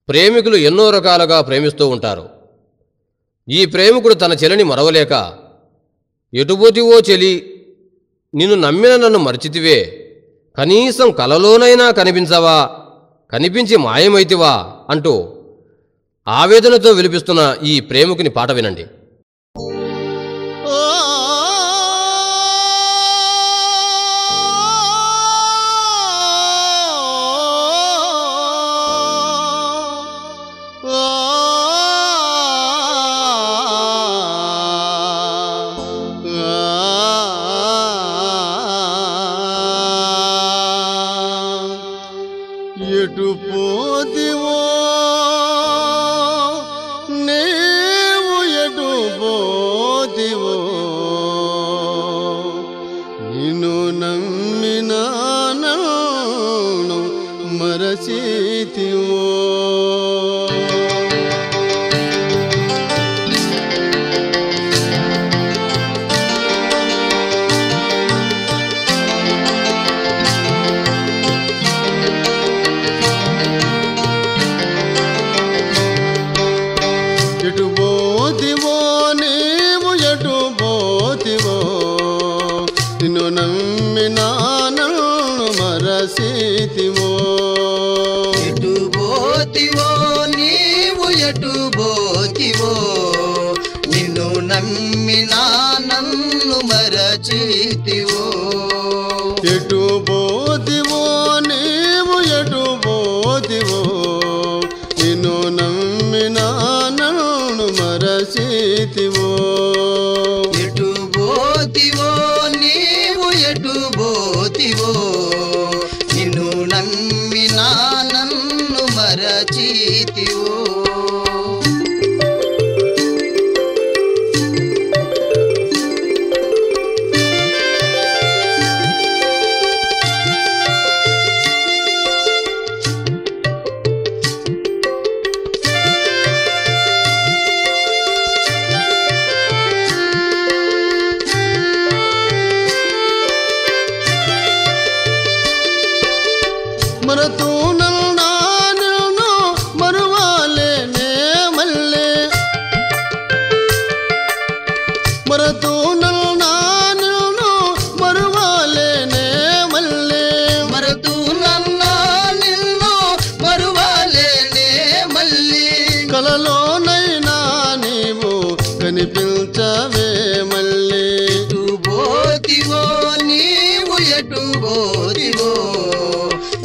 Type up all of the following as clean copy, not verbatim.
ప్రేమికులు ఎన్నో రకాలుగా ప్రేమిస్తూ ఉంటారు. ఈ ప్రేమికుడు తన చెలిని మరవలేక, ఎటుపోతివో చెలి, నిన్ను నమ్మిన నన్ను మరిచితివే, కనీసం కలలోనైనా కనిపించవా, కనిపించి మాయమైతివా అంటూ ఆవేదనతో విలిపిస్తున్న ఈ ప్రేమికుని పాట వినండి. ఎటు పోతివో నీవు, ఎటు పోతివో, నిన్ను నమ్మిన నన్ను మరచితివో. ఎటు పోతివో నీవు, ఎటు పోతివో, నిన్ను నమ్మిన నన్ను మరచితివో. ఎటు పోతివో నీవు, ఎటు పోతివో, నిన్ను నమ్మిన నన్ను మరచితివో. ఎటు పోతివో నీవు, ఎటు పోతివో, నిన్ను నమ్మిన నన్ను మరచితివో. ఎటు పోతివో నీవు, ఎటు పోతివో, నిన్ను నమ్మిన నన్ను మరచితివో. మరతూ నిన్ను మరువాలేనే మళ్ళీ, మరతూ నిన్ను మరువాలేనే మళ్ళీ, మరతూ నిన్ను మరువాలేనే మళ్ళీ, కలలోనైనా నీవు కనిపించవే మళ్ళీ. ఎటు పోతివో నీవు, ఎటు పోతివో,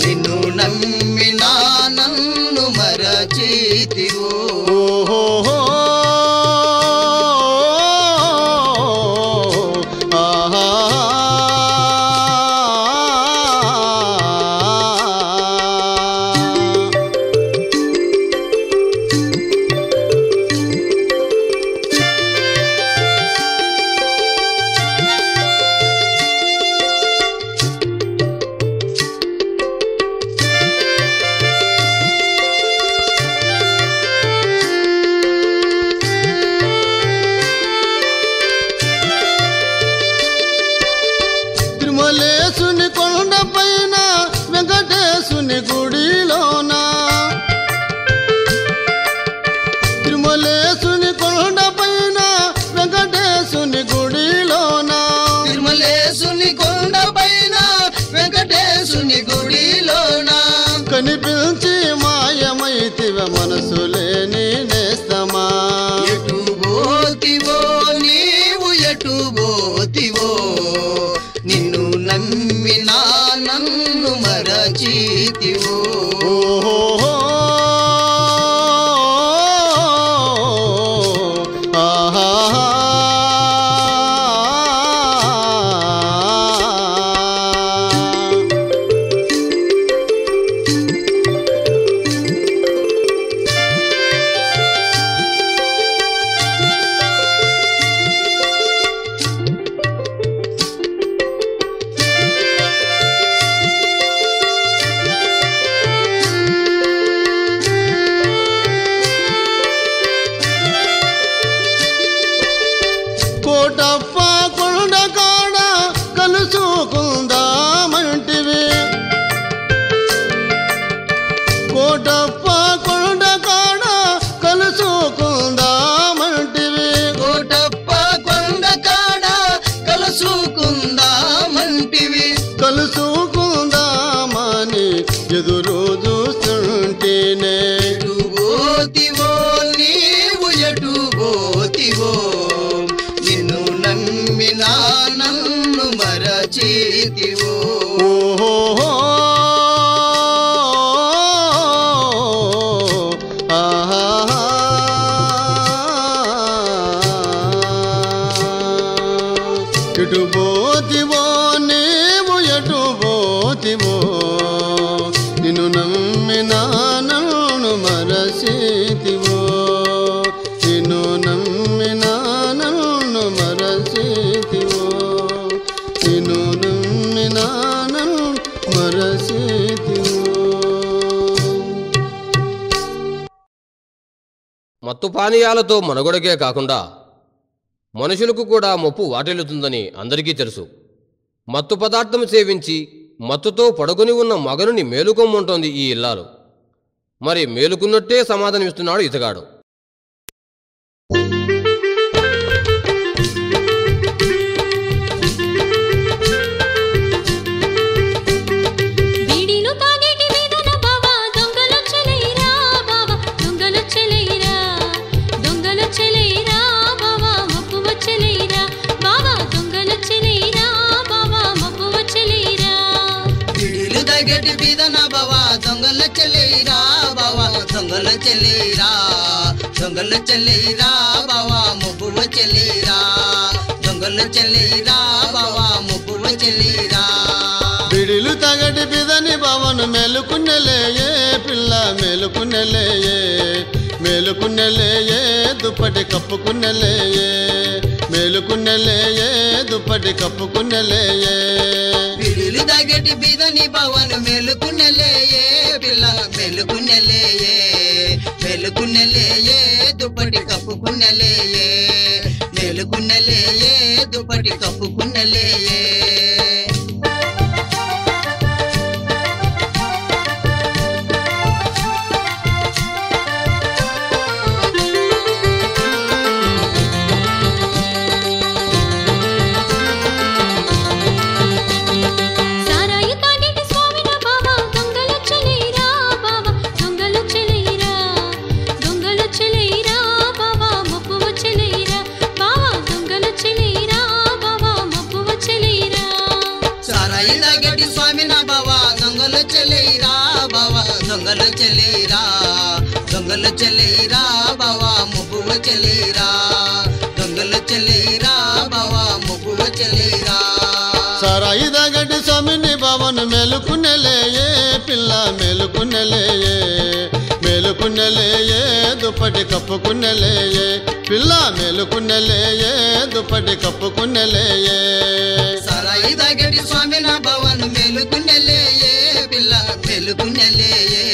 నిన్ను నమ్మిన నన్ను మరచితివో. ఓహో ఆహా తిరుమలేశుని కొండపైన వెంకటేశుని గుడిలోన, తిరుమలేశుని కొండపైన వెంకటేశుని గుడిలోన, తిరుమలేశుని కొండపైన వెంకటేశుని గుడిలోన, కనిపించి మాయమైతివ మనసు లేని నేస్తమా. ఎటు పోతివో నీవు, ఎటు పోతివో, నిన్ను నమ్మిన నన్ను మరచితివో. ఓహో ఆహా మరచితివో నిన్ను నమ్మిన నన్ను మరచితివో నిన్ను నమ్మిన నన్ను మరచితివో. మత్తు పానీయాలతో మనుగడకే కాకుండా మనుషులకు కూడా ముప్పు వాటిల్లుతుందని అందరికీ తెలుసు. మత్తు పదార్థం సేవించి మత్తుతో పడుకొని ఉన్న మగనుని మేలుకొమ్మంటోంది ఈ ఇల్లాలు. మరి మేలుకున్నట్టే సమాధానమిస్తున్నాడు ఇతగాడు. దొంగలు చెల్లేరా బావా ముప్పువ చెల్లేరా దొంగలు చెల్లేరా బావా ముప్పువ చెల్లేరా. బిడిలు తగటి బిదని బావను మేలుకున్నెలేయే పిల్ల మేలుకున్నెలేయే మేలుకున్నెలేయే దుప్పటి కప్పుకున్నెలేయే మేలుకున్నెలేయే దుప్పటి కప్పుకున్నెలేయే. బిడిలు తగటి బిదని బావను మేలుకున్నెలేయే పిల్ల మేలుకున్నెలేయే మేలుకున్నెలేయే దుప్పటి కప్పుకున్నెలేయే మేలుకున్నెలేయే దుప్పటి కప్పుకున్నెలేయే. దొంగలు చెల్లేరా బావా ముప్పువ చెల్లేరా దొంగలు చెల్లేరా బావా ముప్పువ చెల్లేరా. సారాయి తగటి స్వామిని బావను మేలుకున్నెలేయే పిల్ల మేలుకున్నెలేయే మేలుకున్నెలేయే దుప్పటి కప్పుకున్నెలేయే పిల్ల మేలుకున్నెలేయే దుప్పటి కప్పుకున్నెలేయే. సారాయి తగటి స్వామి నా బావను మేలుకున్నెలేయే పిల్ల మేలుకున్నెలేయే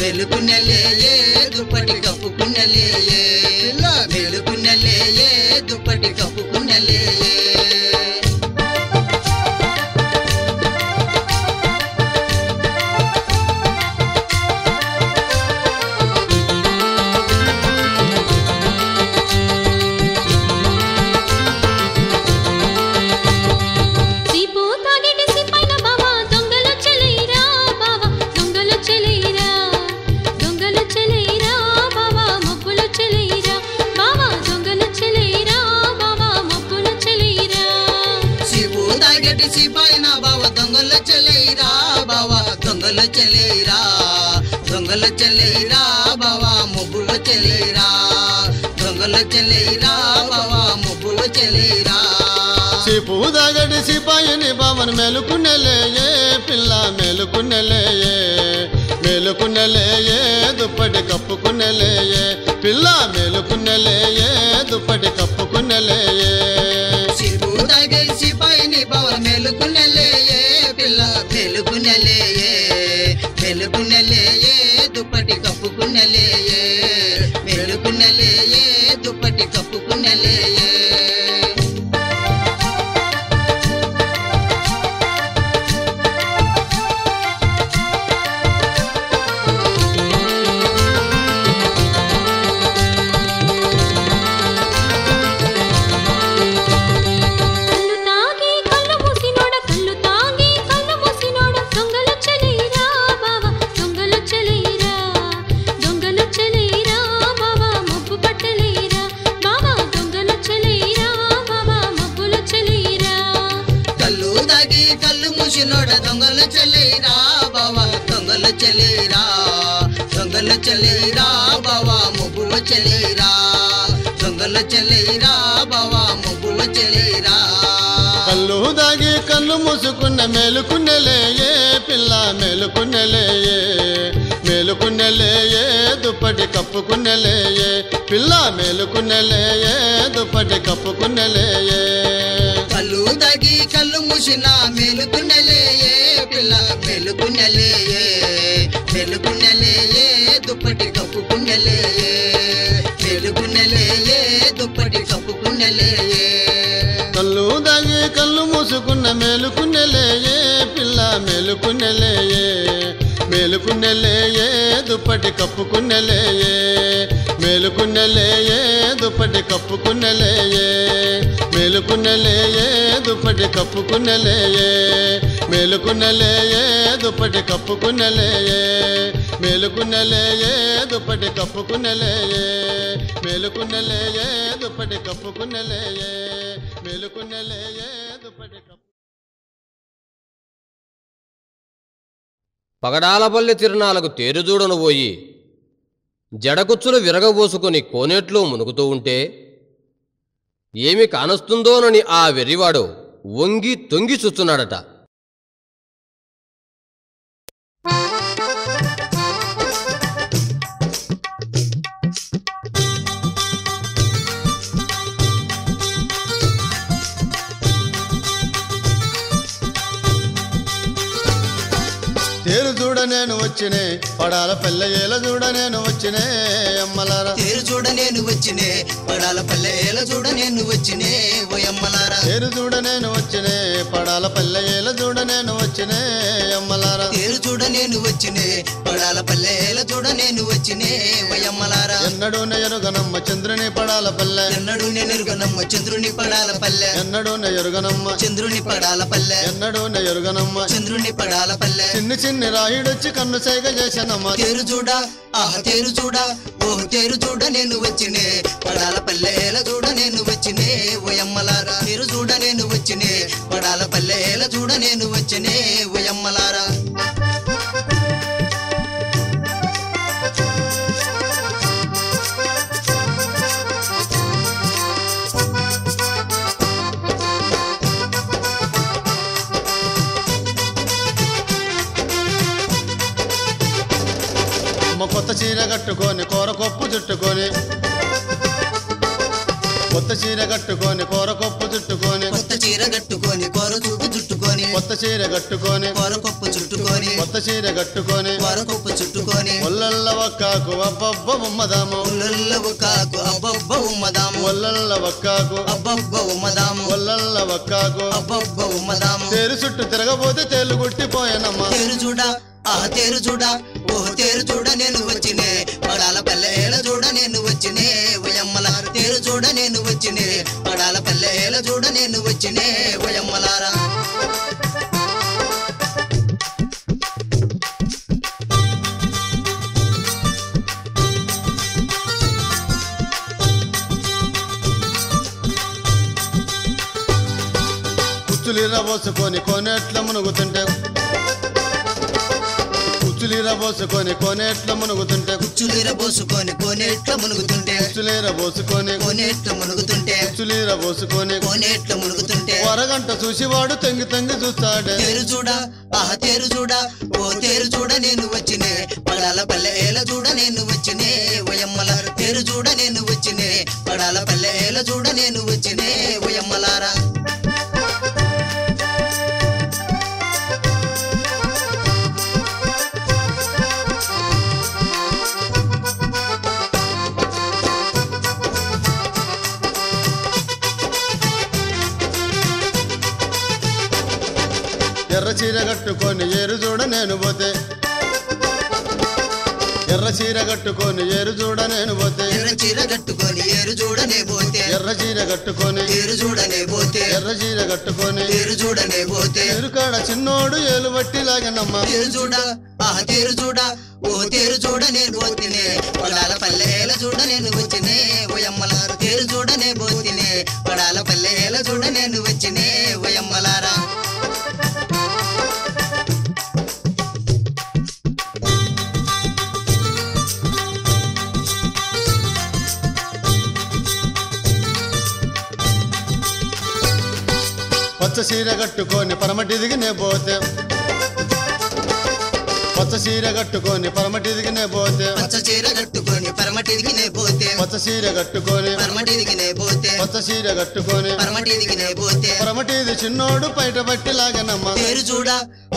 మేలుకున్నెలేయే దుప్పటి కప్పుకున్నెలేయే పిల్ల మేలుకున్నెలేయే దుప్పటి కప్పుకున్నెలేయే. దొంగలు చెల్లేరా బావా ముప్పువ చెల్లేరా దొంగలు చెల్లేరా బావా ముప్పువ చెల్లేరా. సిపు తగటి సిపాయిని బావను మేలుకున్నెలేయే పిల్ల మేలుకున్నెలేయే మేలుకున్నెలేయే దుప్పటి కప్పుకున్నెలేయే పిల్ల మేలుకున్నెలేయే దుప్పటి కప్పుకున్నెలేయే. సిపు తగటి సిపాయిని బావా మేలుకున్నెలేయే పిల్ల మేలుకున్నెలేయే మేలుకున్నెలేయే దుప్పటి కప్పుకున్నెలేయే మేలుకున్నెలేయే దుప్పటి కప్పుకున్నెలేయే. దొంగలు చెల్లేరా బావా ముప్పువ చెల్లేరా దొంగలు చెల్లేరా బావా ముప్పువ చెల్లేరా. కళ్ళు దాగి కళ్ళు మూసుకున్న మేలుకున్నెలేయే పిల్ల మేలుకున్నెలేయే మేలుకున్నెలేయే దుప్పటి కప్పుకున్నెలేయే పిల్ల మేలుకున్నెలేయే దుప్పటి కప్పుకున్నెలేయే కళ్ళు తాగి కళ్ళు మూసిన మేలుకున్నలేయే పిల్ల మేలుకున్నలేయే మేలుకున్నలేయే దుప్పటి కప్పుకున్నలేయే మేలుకున్నలేయే దుప్పటి కప్పుకున్నలేయే కళ్ళు దాగి కళ్ళు మూసుకున్న మేలుకున్నెలేయే పిల్ల మేలుకున్నెలేయే మేలుకున్నెలేయే దుప్పటి కప్పుకున్నెలేయే మేలుకున్నెలేయే దుప్పటి కప్పుకున్నెలేయే మేలుకున్నెలేయే దుప్పటి కప్పుకున్నెలేయే మేలుకున్నెలేయే దుప్పటి కప్పుకున్నెలేయే మేలుకున్నెలేయే దుప్పటి కప్పుకున్నెలేయే మేలుకున్నెలేయే దుప్పటి కప్పుకున్నెలేయే మేలుకున్నెలేయే దుప్పటి కప్పు పగడాలపల్లి తిరణాలకు తేరుజూడను పోయి జడకుచ్చులు విరగబోసుకుని కోనేట్లో మునుగుతూ ఉంటే ఏమి కానొస్తుందోనని ఆ వెర్రివాడు వంగి తొంగి చూస్తున్నాడట. తేరు చూడ నేను వచ్చినే పడాల పల్లె ఏల చూడ నేను వచ్చినే అమ్మలారా తేరు చూడ నేను వచ్చినే పడాల పల్లె ఏల చూడ నేను వచ్చినే ఓయమ్మలారా తేరు చూడ నేను వచ్చినే పడాల పల్లె ఏల చూడ నేను వచ్చినే అమ్మలారా తేరు చూడ నేను వచ్చినే పడాల పల్లె ఏల చూడ నేను వచ్చినే ఓయమ్మలారా ఎన్నడూ నెయరుగనమ్మ చంద్రుని పడాల పల్లె ఎన్నడూ నెనరుగనమ్మ చంద్రుని పడాల పల్లె ఎన్నడూ నెయరుగనమ్మ చంద్రుని పడాల పల్లె ఎన్నడూ నెయరుగనమ్మ చంద్రుని పడాల పల్లె చిన్ని చిన్ని రాయుడొచ్చి కన్ను సైగ చేశానమ్మ తేరు చూడ ఆహ తేరు చూడ ఓహ్ తేరు చూడ నేను వచ్చినే పడాల పల్లె ఏల చూడ నేను వచ్చినే ఓయమ్మలారా తేరు చూడ నేను వచ్చినే పడాల పల్లె ఏల చూడ నేను వచ్చినే ఓయమ్మలారా కొత్త చీర కట్టుకొని కూరకొప్పు చుట్టుకొని కొత్త చీర కట్టుకొని కూరకొప్పు చుట్టుకొని కొత్త చీర కట్టుకొని కూరకొప్పు చుట్టుకొని కొత్త చీర కట్టుకొని కూరకొప్పు చుట్టుకొని కొత్త చీర కట్టుకొని కూరకొప్పు చుట్టుకొని ఒల్లల్ల వక్కాకు అబ్బబ్బ ఉమ్మదాము ఉల్లల్ల కాకు అబ్బబ్బ ఉమ్మదాము ఒల్లల్ల వక్కాకు అబ్బబ్బ ఉమ్మదాము ఒల్లల్ల వక్కాకు అబ్బబ్బ ఉమ్మదాము తేరు చుట్టూ తిరగబోతే తేలు గుట్టిపోయానమ్మా తేరు చూడ ఆ తేరు చూడ ఓ తేరు చూడ నేను వచ్చినే పడాల పల్లె ఏల చూడ నేను వచ్చినే ఓయమ్మలారా తేరు చూడ నేను వచ్చినే పడాల పల్లె ఏల చూడ నేను వచ్చినే ఓయమ్మలారా కుచ్చులీర పోసుకొని కోనేట్ల మునుగుతుంటే కుచ్చులీర పోసుకొని కోనేట్ల మునుగుతుంటే కుచ్చులీర పోసుకొని కోనేట్ల మునుగుతుంటే కుచ్చులీర పోసుకొని కోనేట్ల మునుగుతుంటే కుచ్చులీర పోసుకొని కోనేట్ల మునుగుతుంటే అరగంట చూసివాడు తెంగి తెంగి చూస్తాడే తేరు చూడ ఆహ తేరు చూడ ఓ తేరు చూడ నేను వచ్చినే పడాల పల్లె ఏల చూడ నేను వచ్చినే ఓయమ్మలారా తేరు చూడ నేను వచ్చినే పడాల పల్లె ఏల చూడ నేను వచ్చినే ఓయమ్మలారా ఎర్ర చీర కట్టుకొని ఏరు చూడ నేను పోతే ఎర్ర చీర కట్టుకొని ఏరు చూడ నేను పోతే ఎర్ర చీర కట్టుకొని ఏరు చూడనే పోతే ఎర్ర చీర కట్టుకొని ఏరు చూడనే పోతే ఎర్ర చీర కట్టుకొని ఏరు చూడనే పోతే ఎరుకాడ చిన్నోడు ఏలు బట్టి లాగనమ్మా తేరు చూడ ఆహ తేరు చూడ ఓ తేరు చూడ నేను పోతినే పడాల పల్లెల చూడ నేను వచ్చినే ఓయమ్మలారా తేరు చూడనే పోతినే పడాల పల్లెల చూడ నేను వచ్చినే ఓయమ్మలారా పచ్చ చీర కట్టుకొని పరమటిదిగి నే పోతే పచ్చ చీర కట్టుకొని పరమటిదిగి నే పోతే పచ్చ చీర కట్టు పరమటిదికి నే పోతే కొత్త సీర కట్టుకొని పరమటిదికి నే పోతే కొత్త సీర కట్టుకొని పరమటిదికి నే పోతే పరమటిది చిన్నోడు బయట బట్టి లాగనమ్మ తేరు చూడ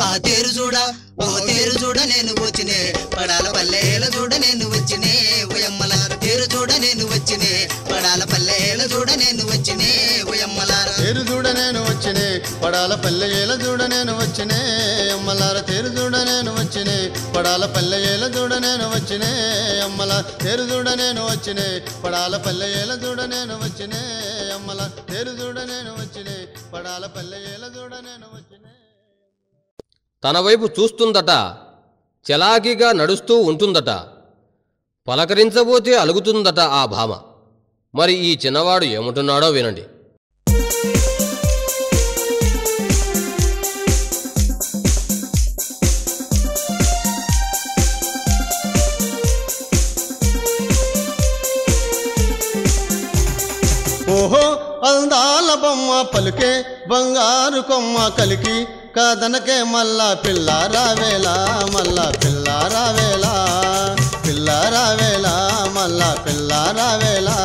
ఆ తేరు చూడ ఓ తేరు చూడ నేను వచ్చినే పడాల పల్లెల చూడ నేను వచ్చినే ఓయమ్మలార తేరు చూడ నేను వచ్చినే పడాల పల్లెల చూడ నేను వచ్చినే ఓయమ్మలార తేరు చూడ నేను వచ్చినే పడాల పల్లెల చూడ నేను వచ్చినే అమ్మలార తేరు చూడ నేను వచ్చినే పడాల పల్లెల చూడ నేను వచ్చినే అమ్మల తేరు చూడ నేను వచ్చినే పడాల పల్లెల చూడ నేను వచ్చినే అమ్మల తేరు చూడ నేను వచ్చినే పడాల పల్లెల చూడ నేను వచ్చినే. తన వైపు చూస్తుందట, చలాకీగా నడుస్తూ ఉంటుందట, పలకరించబోతే అలుగుతుందట ఆ భామ. మరి ఈ చిన్నవాడు ఏమంటున్నాడో వినండి. ఓహో అందాల బొమ్మ పలుకే బంగారు కొమ్మ కలికి కాదనకే మల్లా పిల్లారావేలా మల్లా పిల్లారావేలా పిల్లారావేలా మల్లా పిల్లారావేలా.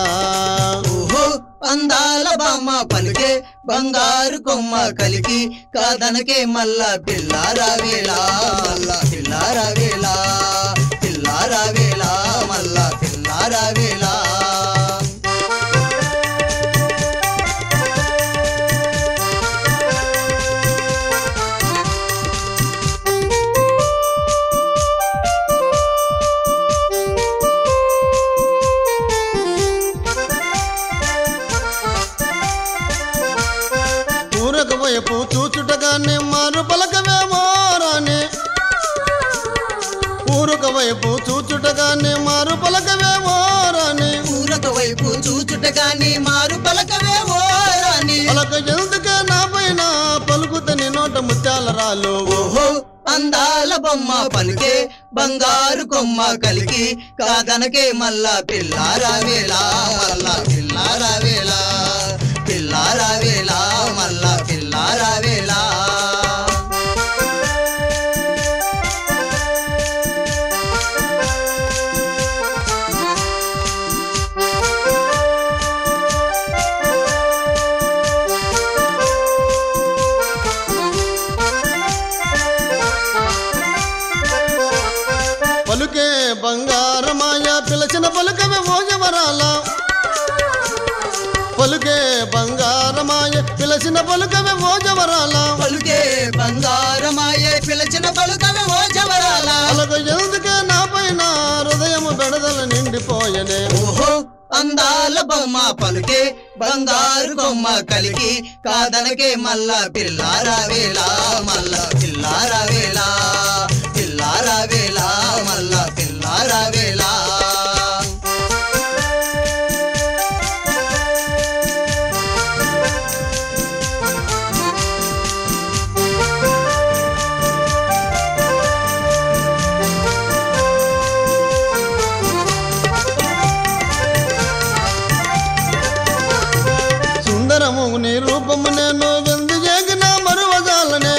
ఓహో అందాల బామ్మ పలికే బంగారు కొమ్మ కలికి కాదనకే మల్లా పిల్లారావేలా మల్లా పిల్లారావేలా పిల్లారావేలా మల్లా పిల్లారావేలా. వైపు చూచుటగానే మారు పలకవేమో రాని ఊరుక వైపు చూచుటగానే మారు పలకవేమో రాని ఊరక వైపు చూచుటగానే మారు పలకవేమో రాని పలక ఎందుకే నా పైన పలుకుతని నోట ముత్యాల రాలు. ఓహో అందాల బొమ్మ పలికే బంగారు కొమ్మ కలికి కాదనకే మల్లా పిల్లారావేలా మల్లా పిల్లారావేలా పిల్లారావేలా మల్లా పిల్లారావేలా. పలుకే బంగారమాయ పిలచిన పలుకవే మోజవరాల పలుకే బంగారమాయ పిలచిన పలుకవే మోజవరాల పలుకే బంగారమాయ పిలచిన పలుకవే ఓ జవరాల పలక ఎందుకే నా పైన హృదయము బెడదల నిండిపోయనే. ఓహో అందాల బొమ్మ పలుకే బంగారు కొమ్మ కలికి కాదనకే మల్లా పిల్లారావేలా మల్లా పిల్లారావేలా పిల్లారావేలా మల్లా పిల్లారావేలా. సుందరము నీ రూపము నేను వెందు చేగిన మరువజాలనే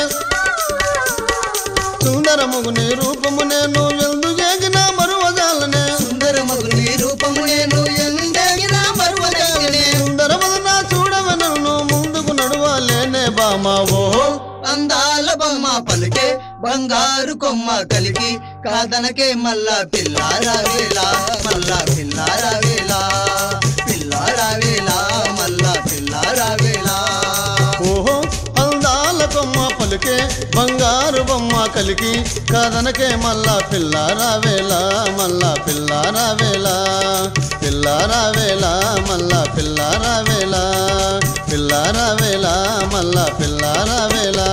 సుందరము నీ రూపము నేను వెందు చేగిన మరువజాలనే సుందరమగు నీ రూపము నేను ఎందగిన మరువలేనే సుందరమదన చూడవే నన్ను ముందుకు నడవలేనే బామా. ఓహో అందాల బొమ్మ పలికే బంగారు కొమ్మ కలికి కాదనకే మల్లా పిల్లారావేలా మల్లా పిల్లారావేలా పిల్లారావేలా మల్లా పిల్లారావేలా. ఓహో అందాల కొమ్మ పలుకే బంగారు బొమ్మ కలికి కాదనకే మల్లా పిల్లారావేలా మల్లా పిల్లారావేలా పిల్లారావేలా మల్లా పిల్లారావేలా పిల్లారావేలా మల్లా పిల్లారావేలా.